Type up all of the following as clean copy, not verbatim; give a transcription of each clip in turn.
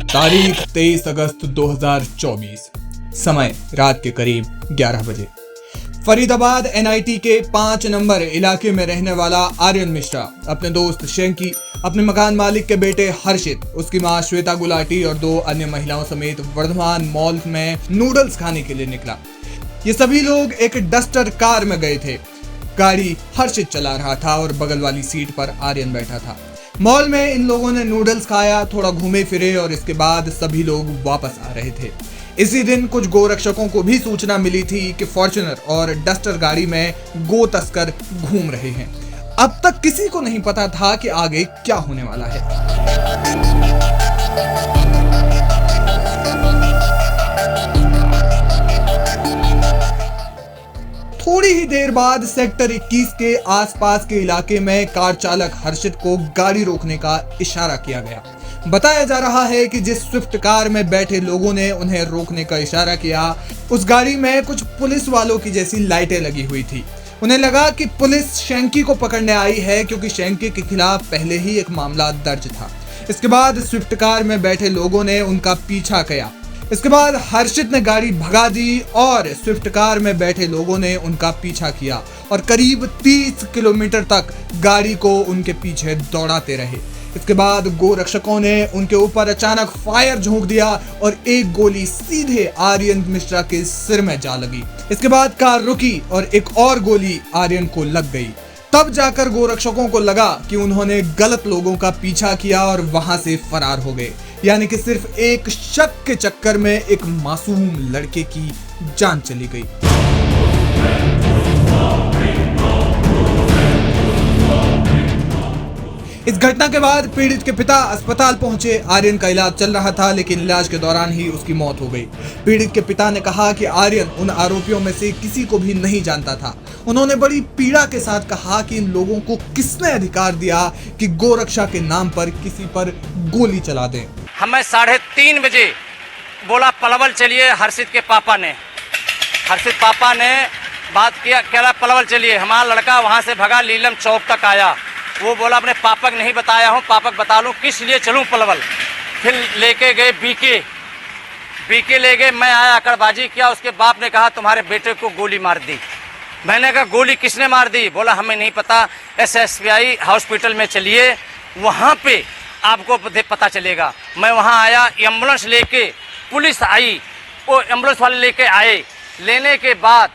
तारीख 23 अगस्त 2024, समय रात के करीब 11 बजे। फरीदाबाद एनआईटी के 5 नंबर इलाके में रहने वाला आर्यन मिश्रा अपने दोस्त शेंकी, अपने मकान मालिक के बेटे हर्षित, उसकी मां श्वेता गुलाटी और 2 अन्य महिलाओं समेत वर्धमान मॉल में नूडल्स खाने के लिए निकला। ये सभी लोग एक डस्टर कार में गए थे। गाड़ी हर्षित चला रहा था और बगल वाली सीट पर आर्यन बैठा था। मॉल में इन लोगों ने नूडल्स खाया, थोड़ा घूमे फिरे और इसके बाद सभी लोग वापस आ रहे थे। इसी दिन कुछ गोरक्षकों को भी सूचना मिली थी कि फॉर्च्यूनर और डस्टर गाड़ी में गो तस्कर घूम रहे हैं। अब तक किसी को नहीं पता था कि आगे क्या होने वाला है। थोड़ी ही देर बाद सेक्टर 21 के आसपास के इलाके में कार चालक हर्षित को गाड़ी रोकने का इशारा किया गया। बताया जा रहा है कि जिस स्विफ्ट कार में बैठे लोगों ने उन्हें रोकने का इशारा किया, उस गाड़ी में कुछ पुलिस वालों की जैसी लाइटें लगी हुई थी। उन्हें लगा कि पुलिस शेंकी को पकड़ने आई है, क्योंकि शेंकी के खिलाफ पहले ही एक मामला दर्ज था। इसके बाद स्विफ्ट कार में बैठे लोगों ने उनका पीछा किया। इसके बाद हर्षित ने गाड़ी भगा दी और स्विफ्ट कार में बैठे लोगों ने उनका पीछा किया और करीब 30 किलोमीटर तक गाड़ी को उनके पीछे दौड़ाते रहे। इसके बाद गोरक्षकों ने उनके ऊपर अचानक फायर झोंक दिया और एक गोली सीधे आर्यन मिश्रा के सिर में जा लगी। इसके बाद कार रुकी और एक और गोली आर्यन को लग गई। तब जाकर गोरक्षकों को लगा कि उन्होंने गलत लोगों का पीछा किया और वहां से फरार हो गए। यानी कि सिर्फ एक शक के चक्कर में एक मासूम लड़के की जान चली गई। इस घटना के बाद पीड़ित के पिता अस्पताल पहुंचे। आर्यन का इलाज चल रहा था, लेकिन इलाज के दौरान ही उसकी मौत हो गई। पीड़ित के पिता ने कहा कि आर्यन उन आरोपियों में से किसी को भी नहीं जानता था। उन्होंने बड़ी पीड़ा के साथ कहा कि इन लोगों को किसने अधिकार दिया कि गोरक्षा के नाम पर किसी पर गोली चला दें। हमें 3:30 बजे बोला पलवल चलिए। हर्षित पापा ने बात किया, कहला पलवल चलिए। हमारा लड़का वहाँ से भगा, लीलम चौक तक आया। वो बोला अपने पापा को नहीं बताया हूँ, पापा को बता लूँ किस लिए चलूँ पलवल। फिर लेके गए बीके ले गए। मैं आया, अकड़बाजी किया। उसके बाप ने कहा तुम्हारे बेटे को गोली मार दी। मैंने कहा गोली किसने मार दी? बोला हमें नहीं पता, SSPI हॉस्पिटल में चलिए, वहाँ पे आपको पता चलेगा। मैं वहाँ आया, एम्बुलेंस लेके पुलिस आई, वो एम्बुलेंस वाले लेके आए। लेने के बाद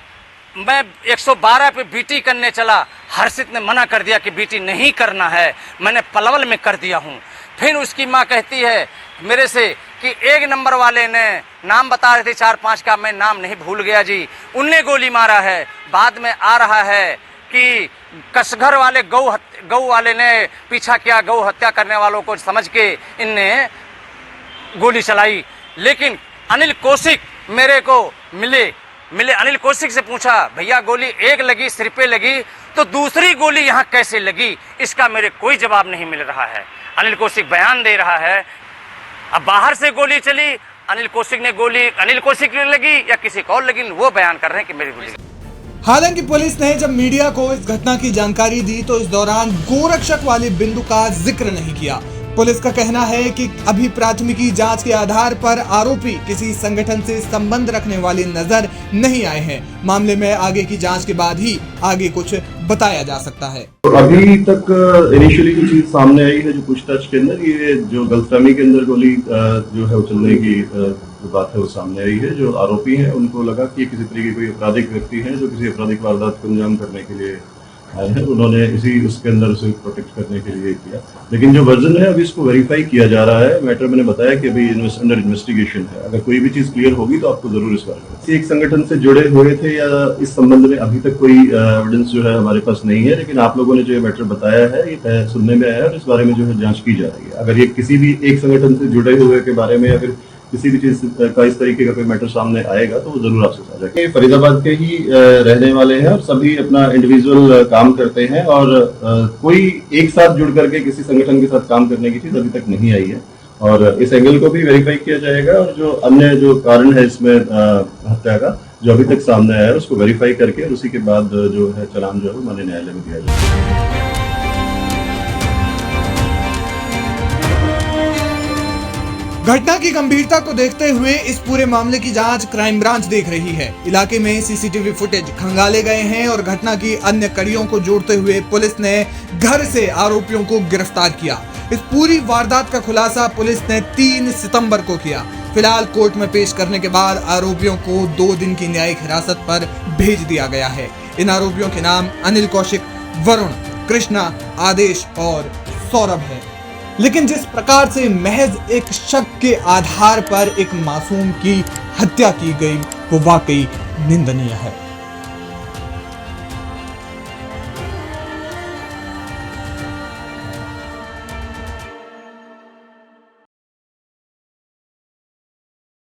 मैं 112 पे बीटी करने चला। हर्षित ने मना कर दिया कि बीटी नहीं करना है, मैंने पलवल में कर दिया हूँ। फिर उसकी माँ कहती है मेरे से कि 1 नंबर वाले ने नाम बता रहे थे 4-5 का, मैं नाम नहीं भूल गया जी, उनने गोली मारा है। बाद में आ रहा है कि कसघर वाले गौ वाले ने पीछा किया, गौ हत्या करने वालों को समझ के इनने गोली चलाई। लेकिन अनिल कौशिक मेरे को मिले। अनिल कौशिक से पूछा भैया गोली एक लगी, सिर पे लगी, तो दूसरी गोली यहाँ कैसे लगी? इसका मेरे कोई जवाब नहीं मिल रहा है। अनिल कौशिक बयान दे रहा है अब बाहर से गोली चली, अनिल कौशिक ने लगी या किसी को और लगी, वो बयान कर रहे हैं कि मेरी गोली। हालांकि पुलिस ने जब मीडिया को इस घटना की जानकारी दी तो इस दौरान गोरक्षक वाले बिंदु का जिक्र नहीं किया। पुलिस का कहना है कि अभी प्राथमिकी जांच के आधार पर आरोपी किसी संगठन से संबंध रखने वाले नजर नहीं आए हैं। मामले में आगे की जांच के बाद ही आगे कुछ बताया जा सकता है। तो अभी तक इनिशियली जो चीज सामने आई है, जो पूछताछ के अंदर ये जो गलतफहमी के अंदर गोली जो है वो चलने की जो बात है वो सामने आई है। जो आरोपी हैं उनको लगा कि किसी तरीके कोई आपराधिक व्यक्ति है जो किसी आपराधिक वारदात को अंजाम करने के लिए आए हैं। उन्होंने इसी उसके अंदर उसे प्रोटेक्ट करने के लिए किया। लेकिन जो वर्जन है अभी इसको वेरीफाई किया जा रहा है। मैटर मैंने बताया कि अभी अंडर इन्वेस्टिगेशन है। अगर कोई भी चीज क्लियर होगी तो आपको जरूर इस बारे में। एक संगठन से जुड़े हुए थे या इस संबंध में अभी तक कोई एविडेंस जो है हमारे पास नहीं है, लेकिन आप लोगों ने जो मैटर बताया है ये सुनने में आया है और इस बारे में जो है जांच की जा रही है। अगर ये किसी भी एक संगठन से जुड़े हुए के बारे में या फिर किसी भी चीज का इस तरीके का कोई मैटर सामने आएगा तो वो जरूर आपसे साझा करेंगे। फरीदाबाद के ही रहने वाले हैं और सभी अपना इंडिविजुअल काम करते हैं और कोई एक साथ जुड़ करके किसी संगठन के साथ काम करने की चीज अभी तक नहीं आई है और इस एंगल को भी वेरीफाई किया जाएगा और जो अन्य जो कारण है इसमें हत्या का जो अभी तक सामने आया है उसको वेरीफाई करके और उसी के बाद जो है चालान जो है माननीय न्यायालय में दिया जाएगा। घटना की गंभीरता को देखते हुए इस पूरे मामले की जांच क्राइम ब्रांच देख रही है। इलाके में सीसीटीवी फुटेज खंगाले गए हैं और घटना की अन्य कड़ियों को जोड़ते हुए पुलिस ने घर से आरोपियों को गिरफ्तार किया। इस पूरी वारदात का खुलासा पुलिस ने 3 सितंबर को किया। फिलहाल कोर्ट में पेश करने के बाद आरोपियों को 2 दिन की न्यायिक हिरासत पर भेज दिया गया है। इन आरोपियों के नाम अनिल कौशिक, वरुण, कृष्णा, आदेश और सौरभ है। लेकिन जिस प्रकार से महज एक शक के आधार पर एक मासूम की हत्या की गई वो वाकई निंदनीय है।